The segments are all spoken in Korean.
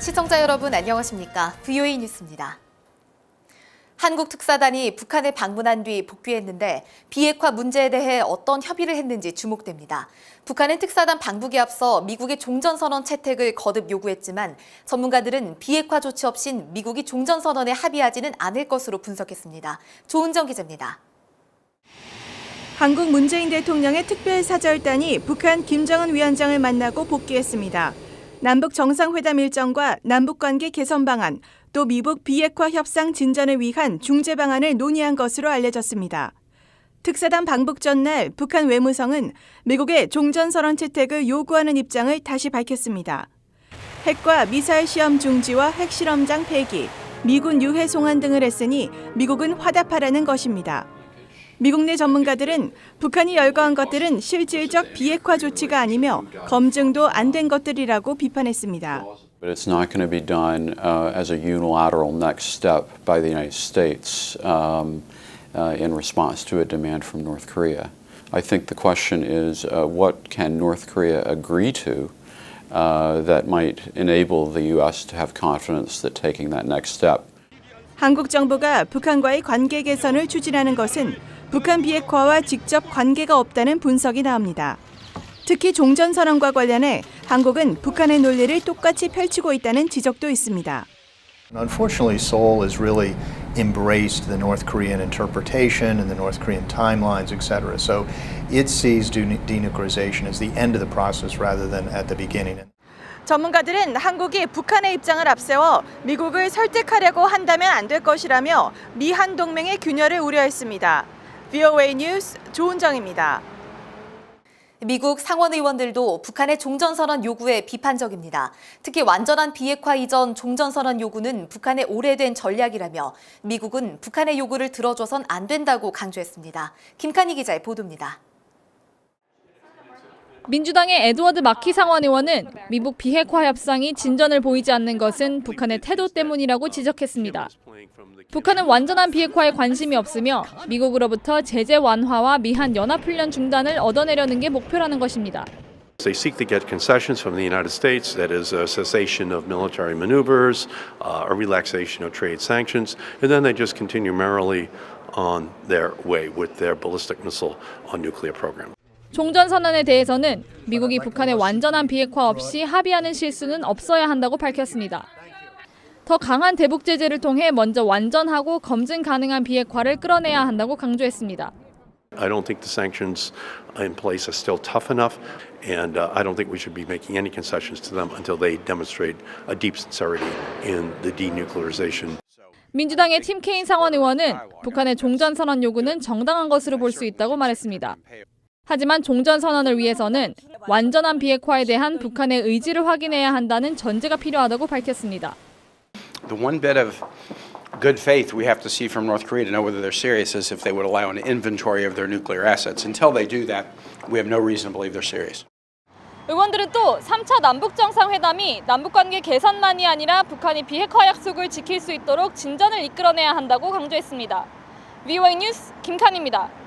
시청자 여러분 안녕하십니까? VOA 뉴스입니다. 한국 특사단이 북한에 방문한 뒤 복귀했는데 비핵화 문제에 대해 어떤 협의를 했는지 주목됩니다. 북한은 특사단 방북에 앞서 미국의 종전선언 채택을 거듭 요구했지만 전문가들은 비핵화 조치 없인 미국이 종전선언에 합의하지는 않을 것으로 분석했습니다. 조은정 기자입니다. 한국 문재인 대통령의 특별사절단이 북한 김정은 위원장을 만나고 복귀했습니다. 남북 정상회담 일정과 남북관계 개선 방안, 또 미북 비핵화 협상 진전을 위한 중재 방안을 논의한 것으로 알려졌습니다. 특사단 방북 전날 북한 외무성은 미국의 종전선언 채택을 요구하는 입장을 다시 밝혔습니다. 핵과 미사일 시험 중지와 핵실험장 폐기, 미군 유해 송환 등을 했으니 미국은 화답하라는 것입니다. 미국 내 전문가들은 북한이 열거한 것들은 실질적 비핵화 조치가 아니며 검증도 안 된 것들이라고 비판했습니다. But it's not going to be done as a unilateral next step by the United States in response to a demand from North Korea. I think the question is what can North Korea agree to that might enable the U.S. to have confidence that taking that next step. 한국 정부가 북한과의 관계 개선을 추진하는 것은 북한 비핵화와 직접 관계가 없다는 분석이 나옵니다. 특히 종전선언과 관련해 한국은 북한의 논리를 똑같이 펼치고 있다는 지적도 있습니다. Unfortunately, Seoul has really embraced the North Korean interpretation and the North Korean timelines, etc. So it sees denuclearization as the end of the process rather than at the beginning. 전문가들은 한국이 북한의 입장을 앞세워 미국을 설득하려고 한다면 안 될 것이라며 미한 동맹의 균열을 우려했습니다. VOA 뉴스 조은정입니다. 미국 상원 의원들도 북한의 종전선언 요구에 비판적입니다. 특히 완전한 비핵화 이전 종전선언 요구는 북한의 오래된 전략이라며 미국은 북한의 요구를 들어줘선 안 된다고 강조했습니다. 김칸희 기자의 보도입니다. 민주당의 에드워드 마키 상원 의원은 미북 비핵화 협상이 진전을 보이지 않는 것은 북한의 태도 때문이라고 지적했습니다. 북한은 완전한 비핵화에 관심이 없으며 미국으로부터 제재 완화와 미한 연합훈련 중단을 얻어내려는 게 목표라는 것입니다. They seek to get concessions from the United States, that is a cessation of military maneuvers, a relaxation of trade sanctions, and then they just continue merrily on their way with their ballistic missile nuclear program. 종전선언에 대해서는 미국이 북한의 완전한 비핵화 없이 합의하는 실수는 없어야 한다고 밝혔습니다. 더 강한 대북 제재를 통해 먼저 완전하고 검증 가능한 비핵화를 끌어내야 한다고 강조했습니다. I don't think the sanctions in place are still tough enough, and I don't think we should be making any concessions to them until they demonstrate a deep sincerity in the denuclearization. 민주당의 팀 케인 상원 의원은 북한의 종전선언 요구는 정당한 것으로 볼 수 있다고 말했습니다. 하지만 종전선언을 위해서는 완전한 비핵화에 대한 북한의 의지를 확인해야 한다는 전제가 필요하다고 밝혔습니다. The one bit of good faith we have to see from North Korea to know whether they're serious is if they would allow an inventory of their nuclear assets. Until they do that, we have no reason to believe they're serious. 의원들은 또 3차 남북 정상회담이 남북관계 개선만이 아니라 북한이 비핵화 약속을 지킬 수 있도록 진전을 이끌어내야 한다고 강조했습니다. VOA 뉴스 김칸희입니다.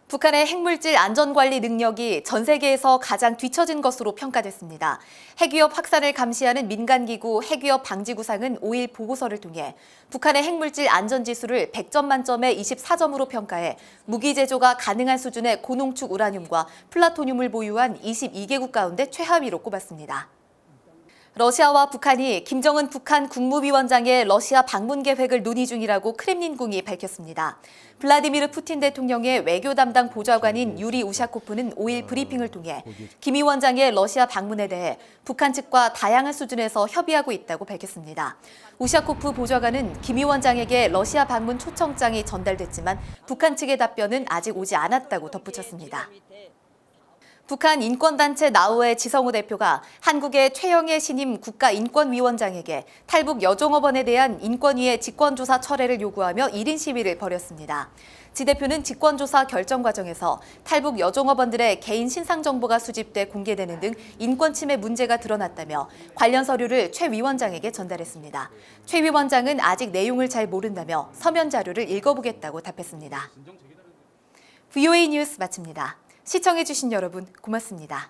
북한의 핵물질 안전관리 능력이 전 세계에서 가장 뒤처진 것으로 평가됐습니다. 핵위협 확산을 감시하는 민간기구 핵위협 방지구상은 5일 보고서를 통해 북한의 핵물질 안전지수를 100점 만점에 24점으로 평가해 무기 제조가 가능한 수준의 고농축 우라늄과 플라토늄을 보유한 22개국 가운데 최하위로 꼽았습니다. 러시아와 북한이 김정은 북한 국무위원장의 러시아 방문 계획을 논의 중이라고 크렘린궁이 밝혔습니다. 블라디미르 푸틴 대통령의 외교 담당 보좌관인 유리 우샤코프는 5일 브리핑을 통해 김 위원장의 러시아 방문에 대해 북한 측과 다양한 수준에서 협의하고 있다고 밝혔습니다. 우샤코프 보좌관은 김 위원장에게 러시아 방문 초청장이 전달됐지만 북한 측의 답변은 아직 오지 않았다고 덧붙였습니다. 북한 인권단체 나우의 지성호 대표가 한국의 최영애 신임 국가인권위원장에게 탈북 여종업원에 대한 인권위의 직권조사 철회를 요구하며 1인 시위를 벌였습니다. 지 대표는 직권조사 결정 과정에서 탈북 여종업원들의 개인 신상 정보가 수집돼 공개되는 등 인권 침해 문제가 드러났다며 관련 서류를 최 위원장에게 전달했습니다. 최 위원장은 아직 내용을 잘 모른다며 서면 자료를 읽어보겠다고 답했습니다. VOA 뉴스 마칩니다. 시청해주신 여러분 고맙습니다.